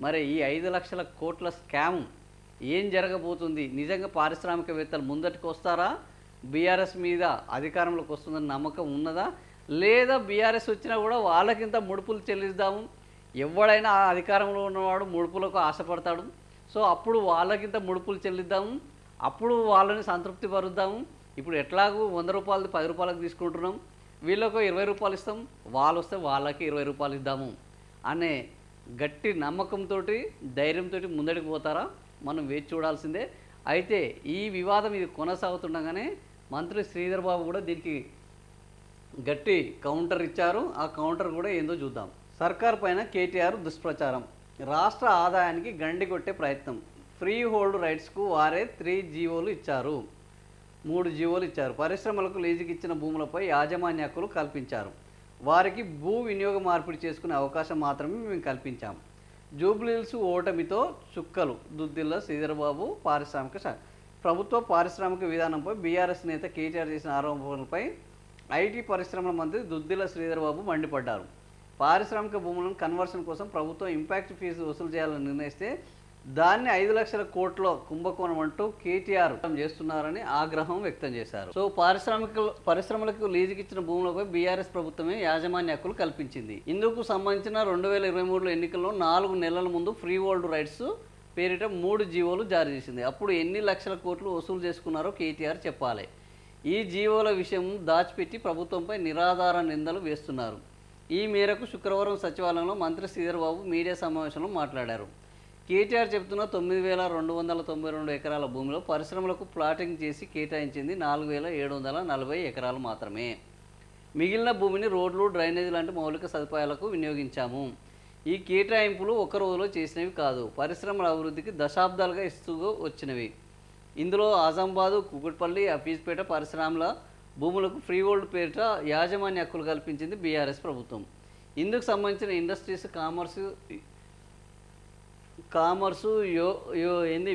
మరి ఈ 5 లక్షల కోట్ల స్కామ్ ఏం జరగబోతుంది? నిజంగా పారిశ్రామికవేత్తలు ముందటికి వస్తారా? బీఆర్ఎస్ మీద అధికారంలోకి వస్తుందని నమ్మకం ఉన్నదా? లేదా బీఆర్ఎస్ వచ్చినా కూడా వాళ్ళకింత ముడుపులు చెల్లిద్దాము, ఎవడైనా ఆ అధికారంలో ఉన్నవాడు ముడుపులకు ఆశపడతాడు, సో అప్పుడు వాళ్ళకింత ముడుపులు చెల్లిద్దాము, అప్పుడు వాళ్ళని సంతృప్తి పరుద్దాము. ఇప్పుడు ఎట్లాగూ 100 రూపాయలది 10 రూపాయలకు తీసుకుంటున్నాం, వీళ్ళకు 20 రూపాయలు ఇస్తాం, వాళ్ళు వస్తే వాళ్ళకి 20 రూపాయలు ఇద్దాము అనే గట్టి నమ్మకంతో ధైర్యంతో ముందడికి పోతారా? మనం వేచి చూడాల్సిందే. అయితే ఈ వివాదం ఇది కొనసాగుతుండగానే మంత్రి శ్రీధర్ బాబు కూడా దీనికి గట్టి కౌంటర్ ఇచ్చారు. ఆ కౌంటర్ కూడా ఏందో చూద్దాం. సర్కార్ పైన కేటీఆర్ దుష్ప్రచారం, రాష్ట్ర ఆదాయానికి గండి కొట్టే ప్రయత్నం, ఫ్రీ హోల్డ్ రైట్స్కు వారే 3 జీవోలు ఇచ్చారు, 3 జీవోలు ఇచ్చారు. పరిశ్రమలకు లీజుకి ఇచ్చిన భూములపై యాజమాన్య హక్కులు కల్పించారు, వారికి భూ వినియోగ మార్పిడి చేసుకునే అవకాశం మాత్రమే మేము కల్పించాం. జూబ్లీహిల్స్ ఓటమితో చుక్కలు, దుద్దిల్ల శ్రీధర్బాబు. పారిశ్రామిక శాఖ ప్రభుత్వ పారిశ్రామిక విధానంపై బీఆర్ఎస్ నేత కేటీఆర్ చేసిన ఆరోపణలపై ఐటీ పరిశ్రమల మంత్రి దుద్దిల్ల శ్రీధర్బాబు మండిపడ్డారు. పారిశ్రామిక భూములను కన్వర్షన్ కోసం ప్రభుత్వం ఇంపాక్ట్ ఫీజు వసూలు చేయాలని నిర్ణయిస్తే దాన్ని 5 లక్షల కోట్ల కుంభకోణం అంటూ కేటీఆర్ చేస్తున్నారని ఆగ్రహం వ్యక్తం చేశారు. సో పరిశ్రమలకు లీజుకి ఇచ్చిన భూములపై బీఆర్ఎస్ ప్రభుత్వమే యాజమాన్య హక్కులు కల్పించింది. ఇందుకు సంబంధించిన 2023 ఎన్నికల్లో 4 నెలల ముందు ఫ్రీ హోల్డ్ రైట్స్ పేరిట 3 జీవోలు జారీ చేసింది. అప్పుడు ఎన్ని లక్షల కోట్లు వసూలు చేసుకున్నారో కేటీఆర్ చెప్పాలి. ఈ జీవోల విషయం దాచిపెట్టి ప్రభుత్వంపై నిరాధార నిందలు వేస్తున్నారు. ఈ మేరకు శుక్రవారం సచివాలయంలో మంత్రి శ్రీధర్ బాబు మీడియా సమావేశంలో మాట్లాడారు. కేటీఆర్ చెబుతున్న 9,292 ఎకరాల భూమిలో పరిశ్రమలకు ప్లాటింగ్ చేసి కేటాయించింది 4,740 ఎకరాలు మాత్రమే. మిగిలిన భూమిని రోడ్లు, డ్రైనేజీ లాంటి మౌలిక సదుపాయాలకు వినియోగించాము. ఈ కేటాయింపులు ఒక రోజులో చేసినవి కాదు, పరిశ్రమల అభివృద్ధికి దశాబ్దాలుగా ఇస్తూ వచ్చినవి. ఇందులో ఆజంబాదు, కుకుట్పల్లి, అఫీజ్పేట పరిశ్రమల భూములకు ఫ్రీ హోల్డ్ పేరిట యాజమాన్య హక్కులు కల్పించింది బీఆర్ఎస్ ప్రభుత్వం. ఇందుకు సంబంధించిన ఇండస్ట్రీస్, కామర్సు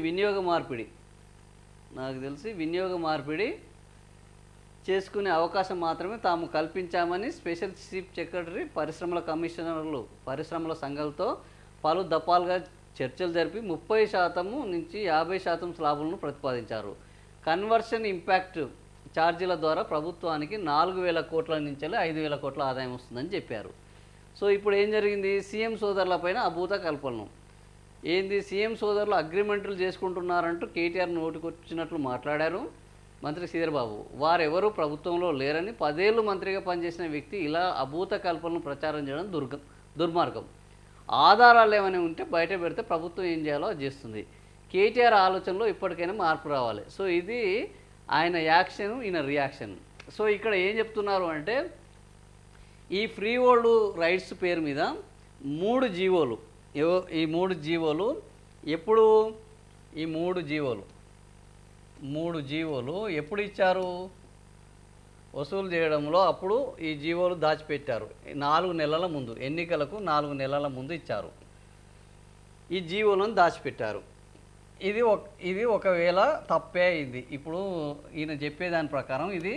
వినియోగ మార్పిడి, నాకు తెలిసి వినియోగ మార్పిడి చేసుకునే అవకాశం మాత్రమే తాము కల్పించామని స్పెషల్ చీఫ్ సెక్రటరీ పరిశ్రమల కమిషనర్లు పరిశ్రమల సంఘాలతో పలు దఫాలుగా చర్చలు జరిపి 30% నుంచి 50% స్లాబులను ప్రతిపాదించారు. కన్వర్షన్ ఇంపాక్ట్ ఛార్జీల ద్వారా ప్రభుత్వానికి 4,000 కోట్ల నుంచి 5,000 కోట్ల ఆదాయం వస్తుందని చెప్పారు. సో ఇప్పుడు ఏం జరిగింది? సీఎం సోదరులపైన అభూత కల్పనలు. ఏంది? సీఎం సోదరులు అగ్రిమెంట్లు చేసుకుంటున్నారంటూ కేటీఆర్ నోటికొచ్చినట్లు మాట్లాడారు మంత్రి శ్రీధర్ బాబు. వారెవరూ ప్రభుత్వంలో లేరని, 10 ఏళ్ళు మంత్రిగా పనిచేసిన వ్యక్తి ఇలా అభూత కల్పనలు ప్రచారం చేయడం దుర్మార్గం. ఆధారాలు ఏమైనా ఉంటే బయట పెడితే ప్రభుత్వం ఏం చేయాలో అది చేస్తుంది. కేటీఆర్ ఆలోచనలో ఇప్పటికైనా మార్పు రావాలి. సో ఇది ఆయన యాక్షన్, ఈయన రియాక్షన్. సో ఇక్కడ ఏం చెప్తున్నారు అంటే, ఈ ఫ్రీ హోల్డ్ రైట్స్ పేరు మీద 3 జీవోలు, ఈ 3 జీవోలు ఎప్పుడు, ఈ 3 జీవోలు ఎప్పుడు ఇచ్చారు? వసూలు చేయడంలో అప్పుడు ఈ జీవోలు దాచిపెట్టారు. 4 నెలల ముందు, ఎన్నికలకు 4 నెలల ముందు ఇచ్చారు. ఈ జీవోలను దాచిపెట్టారు. ఇది ఒకవేళ తప్పే అయింది. ఇప్పుడు ఈయన చెప్పేదాని ప్రకారం ఇది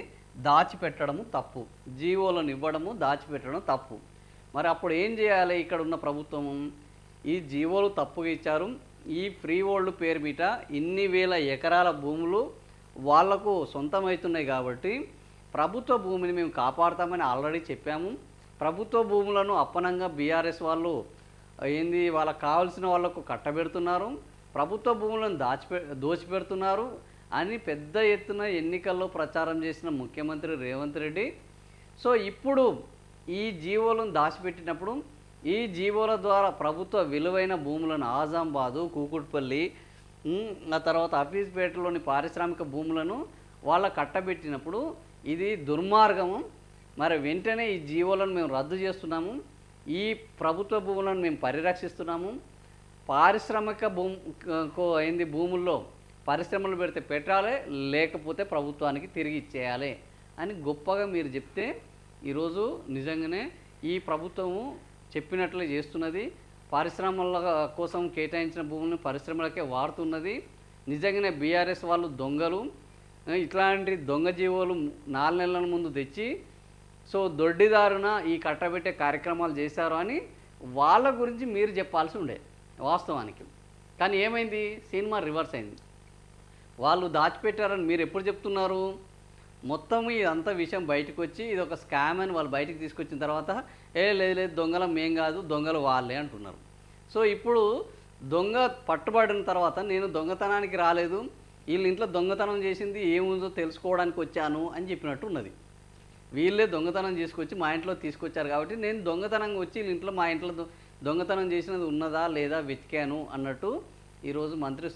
దాచిపెట్టడము తప్పు, జీవోలను ఇవ్వడము దాచిపెట్టడం తప్పు. మరి అప్పుడు ఏం చేయాలి? ఇక్కడ ఉన్న ప్రభుత్వము ఈ జీవోలు తప్పుగా ఇచ్చారు, ఈ ఫ్రీ హోల్డ్ పేరు మీద ఇన్ని వేల ఎకరాల భూములు వాళ్లకు సొంతమవుతున్నాయి కాబట్టి ప్రభుత్వ భూమిని మేము కాపాడుతామని ఆల్రెడీ చెప్పాము. ప్రభుత్వ భూములను అప్పనంగా బీఆర్ఎస్ వాళ్ళు వాళ్ళకు కావాల్సిన వాళ్లకు కట్టబెడుతున్నారు, ప్రభుత్వ భూములను దోచిపెడుతున్నారు అని పెద్ద ఎత్తున ఎన్నికల్లో ప్రచారం చేసిన ముఖ్యమంత్రి రేవంత్ రెడ్డి. సో ఇప్పుడు ఈ జీవోలను దాచిపెట్టినప్పుడు ఈ జీవోల ద్వారా ప్రభుత్వ విలువైన భూములను ఆజంబాదు, కూకుట్పల్లి, ఆ తర్వాత అఫీజ్పేటలోని పారిశ్రామిక భూములను వాళ్ళ కట్టబెట్టినప్పుడు ఇది దుర్మార్గము. మరి వెంటనే ఈ జీవోలను మేము రద్దు చేస్తున్నాము, ఈ ప్రభుత్వ భూములను మేము పరిరక్షిస్తున్నాము, పారిశ్రామిక భూముల్లో పరిశ్రమలు పెడితే పెట్టాలి, లేకపోతే ప్రభుత్వానికి తిరిగి ఇచ్చేయాలి అని గొప్పగా మీరు చెప్తే ఈరోజు నిజంగానే ఈ ప్రభుత్వము చెప్పినట్లే చేస్తున్నది. పరిశ్రమల కోసం కేటాయించిన భూములను పరిశ్రమలకే వాడుతున్నది. నిజంగానే బీఆర్ఎస్ వాళ్ళు దొంగలు. ఇట్లాంటి దొంగ జీవోలు 4 నెలల ముందు తెచ్చి సో దొడ్డిదారున ఈ కట్టబెట్టే కార్యక్రమాలు చేశారు అని వాళ్ళ గురించి మీరు చెప్పాల్సి ఉండే. వాస్తవానికి. కానీ ఏమైంది, సినిమా రివర్స్ అయింది. వాళ్ళు దాచిపెట్టారని మీరు ఎప్పుడు చెప్తున్నారు? మొత్తం ఇదంతా విషయం బయటకొచ్చి ఇదొక స్కామ్ అని వాళ్ళు బయటికి తీసుకొచ్చిన తర్వాత, లేదు లేదు దొంగలం మేం కాదు, దొంగలు వాళ్ళే అంటున్నారు. సో ఇప్పుడు దొంగ పట్టుబడిన తర్వాత నేను దొంగతనానికి రాలేదు, వీళ్ళ ఇంట్లో దొంగతనం చేసింది ఏముందో తెలుసుకోవడానికి వచ్చాను అని చెప్పినట్టు ఉన్నది. వీళ్ళే దొంగతనం చేసుకొచ్చి మా ఇంట్లో తీసుకొచ్చారు కాబట్టి నేను దొంగతనంగా వచ్చి వీళ్ళ ఇంట్లో మా ఇంట్లో దొంగతనం చేసినది ఉన్నదా లేదా వెతికాను అన్నట్టు ఈరోజు మంత్రి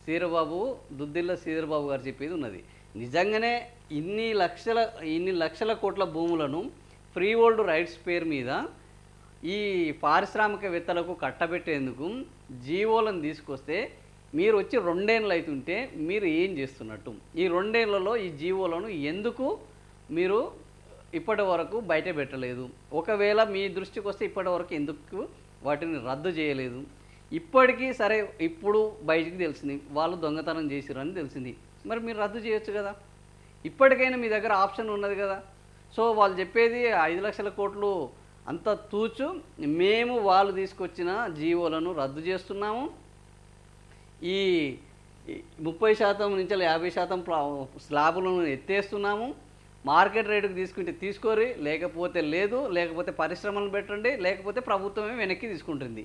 శ్రీధర్బాబు, దుద్దిల్ల శ్రీధర్బాబు గారు చెప్పేది ఉన్నది. నిజంగానే ఇన్ని లక్షల కోట్ల భూములను ఫ్రీ హోల్డ్ రైట్స్ పేరు మీద ఈ పారిశ్రామికవేత్తలకు కట్టబెట్టేందుకు జీవోలను తీసుకొస్తే మీరు వచ్చి 2 ఏళ్ళు అవుతుంటే మీరు ఏం చేస్తున్నట్టు? ఈ 2 ఏళ్లలో ఈ జీవోలను ఎందుకు మీరు ఇప్పటి వరకు బయట పెట్టలేదు? ఒకవేళ మీ దృష్టికి వస్తే ఇప్పటి వరకు ఎందుకు వాటిని రద్దు చేయలేదు? ఇప్పటికీ సరే ఇప్పుడు బయటికి తెలిసింది వాళ్ళు దొంగతనం చేసిరని తెలిసింది, మరి మీరు రద్దు చేయొచ్చు కదా. ఇప్పటికైనా మీ దగ్గర ఆప్షన్ ఉన్నది కదా. సో వాళ్ళు చెప్పేది 5 లక్షల కోట్లు అంత తూచు, మేము వాళ్ళు తీసుకొచ్చిన జీవోలను రద్దు చేస్తున్నాము, ఈ 30% నుంచి 50% స్లాబులను ఎత్తేస్తున్నాము, మార్కెట్ రేటుకు తీసుకుంటే తీసుకోరి, లేకపోతే లేదు, లేకపోతే పరిశ్రమలు పెట్టండి, లేకపోతే ప్రభుత్వమే వెనక్కి తీసుకుంటుంది.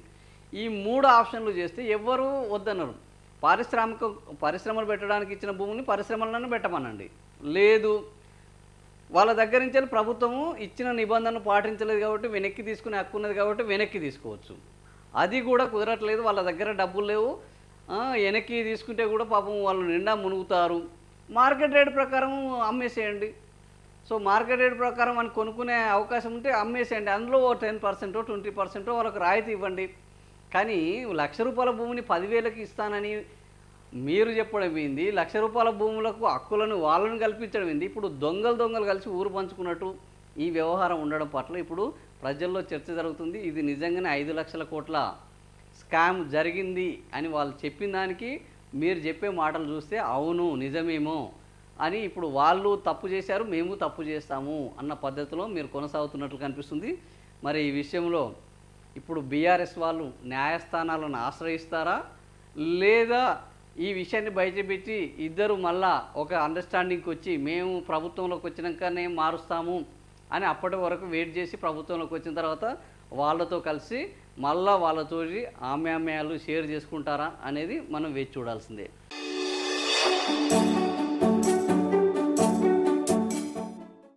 ఈ 3 ఆప్షన్లు చేస్తే ఎవ్వరూ వద్దన్నారు. పరిశ్రమలు పెట్టడానికి ఇచ్చిన భూమిని పరిశ్రమలను పెట్టమనండి, లేదు వాళ్ళ దగ్గర నుంచి ప్రభుత్వము ఇచ్చిన నిబంధనలు పాటించలేదు కాబట్టి వెనక్కి తీసుకునే హక్కు ఉన్నది కాబట్టి వెనక్కి తీసుకోవచ్చు. అది కూడా కుదరట్లేదు, వాళ్ళ దగ్గర డబ్బులు లేవు, వెనక్కి తీసుకుంటే కూడా పాపం వాళ్ళు నిండా మునుగుతారు, మార్కెట్ రేట్ ప్రకారం అమ్మేసేయండి. సో మార్కెట్ రేట్ ప్రకారం అని కొనుక్కునే అవకాశం ఉంటే అమ్మేసేయండి, అందులో 10% 20% వాళ్ళకు రాయితీ ఇవ్వండి. కానీ ₹1,00,000 భూమిని 10,000కి ఇస్తానని మీరు చెప్పడం ఏంది? ₹1,00,000 భూములకు హక్కులను వాళ్ళని కల్పించడం ఏంది? ఇప్పుడు దొంగలు కలిసి ఊరు పంచుకున్నట్టు ఈ వ్యవహారం ఉండడం పట్ల ఇప్పుడు ప్రజల్లో చర్చ జరుగుతుంది. ఇది నిజంగానే 5 లక్షల కోట్ల స్కామ్ జరిగింది అని వాళ్ళు చెప్పిన దానికి మీరు చెప్పే మాటలు చూస్తే అవును నిజమేమో అని ఇప్పుడు వాళ్ళు తప్పు చేశారు, మేము తప్పు చేస్తాము అన్న పద్ధతిలో మీరు కొనసాగుతున్నట్లు కనిపిస్తుంది. మరి ఈ విషయంలో ఇప్పుడు బీఆర్ఎస్ వాళ్ళు న్యాయస్థానాలను ఆశ్రయిస్తారా, లేదా ఈ విషయాన్ని బయటపెట్టి ఇద్దరు మళ్ళా ఒక అండర్స్టాండింగ్కి వచ్చి మేము ప్రభుత్వంలోకి వచ్చినాకనే మారుస్తాము అని అప్పటి వరకు వెయిట్ చేసి ప్రభుత్వంలోకి వచ్చిన తర్వాత వాళ్ళతో కలిసి మళ్ళా వాళ్ళతో ఆమ్యామ్యాలు షేర్ చేసుకుంటారా అనేది మనం వేచి చూడాల్సిందే.